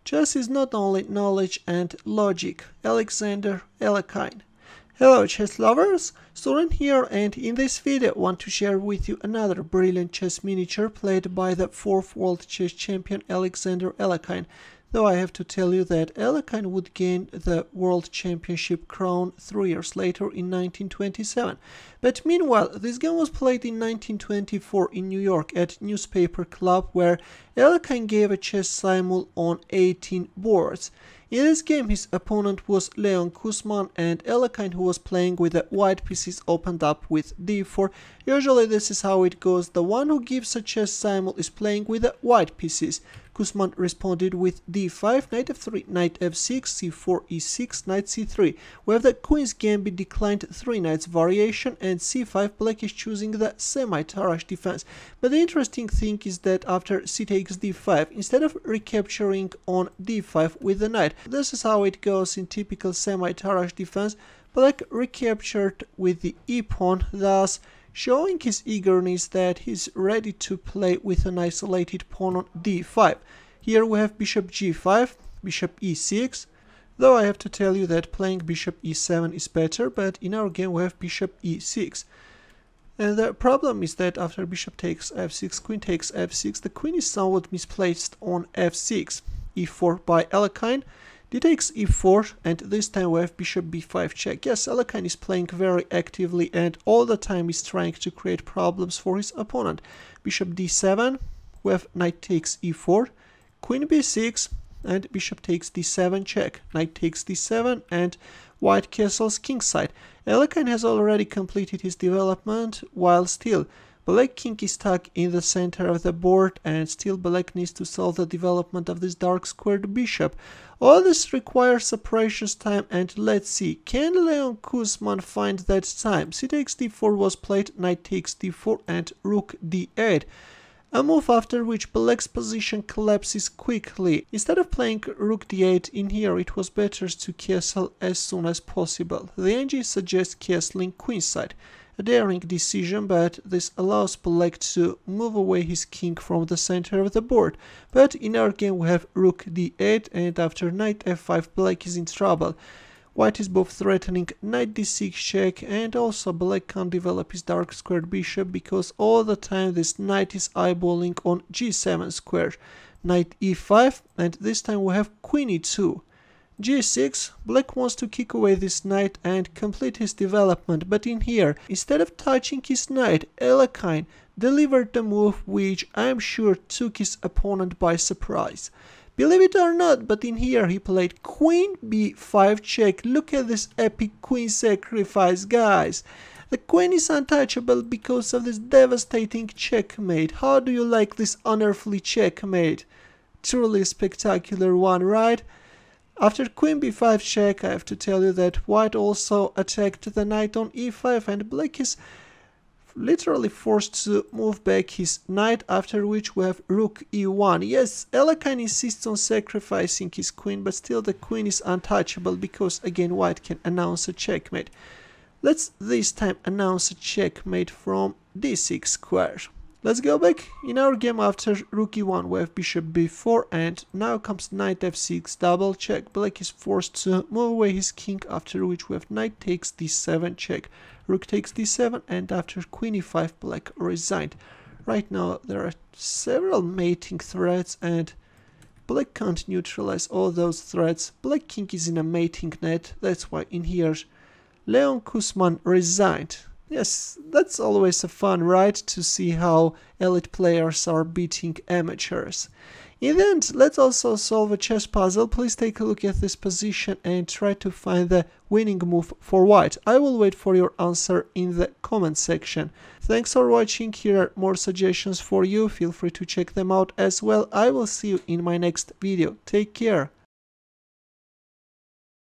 Chess is not only knowledge and logic. Alexander Alekhine. Hello chess lovers, Suren here, and in this video I want to share with you another brilliant chess miniature played by the 4th world chess champion Alexander Alekhine. Though I have to tell you that Alekhine would gain the world championship crown 3 years later in 1927. But meanwhile, this game was played in 1924 in New York at Newspaper Club, where Alekhine gave a chess simul on 18 boards. In this game his opponent was Leon Kussman, and Alekhine, who was playing with the white pieces, opened up with d4. Usually this is how it goes. The one who gives a chess simul is playing with the white pieces. Kussman responded with d5, knight f3, knight f6, c4, e6, knight c3. We have the queen's gambit declined 3 knights variation, and c5 black is choosing the semi-Tarrasch defense. But the interesting thing is that after c takes d5, instead of recapturing on d5 with the knight, this is how it goes in typical semi-Tarrasch defense. Black recaptured with the e-pawn, thus showing his eagerness that he's ready to play with an isolated pawn on d5. Here we have bishop g5, bishop e6, though I have to tell you that playing bishop e7 is better, but in our game we have bishop e6. And the problem is that after bishop takes f6, queen takes f6, the queen is somewhat misplaced on f6. e4 by Alekhine, d takes e4, and this time we have bishop b5 check. Yes, Alekhine is playing very actively and all the time is trying to create problems for his opponent. Bishop d7, we have knight takes e4, queen b6, and bishop takes d7 check. Knight takes d7 and white castles kingside. Alekhine has already completed his development, while still black king is stuck in the center of the board, and still black needs to solve the development of this dark squared bishop. All this requires a precious time, and let's see, can Leon Kussman find that time? C takes d4 was played, knight takes d4 and rook d8. A move after which black's position collapses quickly. Instead of playing rook d8 in here, it was better to castle as soon as possible. The NG suggests castling queenside. A daring decision, but this allows black to move away his king from the center of the board. But in our game we have rook d8, and after knight f5 black is in trouble. White is both threatening knight d6 check, and also black can't develop his dark squared bishop because all the time this knight is eyeballing on g7 square. Knight e5, and this time we have queen e2. g6, black wants to kick away this knight and complete his development, but in here, instead of touching his knight, Alekhine delivered the move which I am sure took his opponent by surprise. Believe it or not, but in here he played queen b5 check. Look at this epic queen sacrifice, guys. The queen is untouchable because of this devastating checkmate. How do you like this unearthly checkmate? Truly a spectacular one, right? After queen b5 check, I have to tell you that white also attacked the knight on e5, and black is literally forced to move back his knight, after which we have rook e1. Yes, Alekhine insists on sacrificing his queen, but still the queen is untouchable because again white can announce a checkmate. Let's this time announce a checkmate from d6 square. Let's go back. In our game after rook e1 we have bishop b4, and now comes knight f6 double check. Black is forced to move away his king, after which we have knight takes d7 check. Rook takes d7, and after queen e5 black resigned. Right now there are several mating threats and black can't neutralize all those threats. Black king is in a mating net, that's why in here Leon Kussman resigned. Yes, that's always a fun, right, to see how elite players are beating amateurs. In the end, let's also solve a chess puzzle. Please take a look at this position and try to find the winning move for white. I will wait for your answer in the comment section. Thanks for watching. Here are more suggestions for you. Feel free to check them out as well. I will see you in my next video. Take care.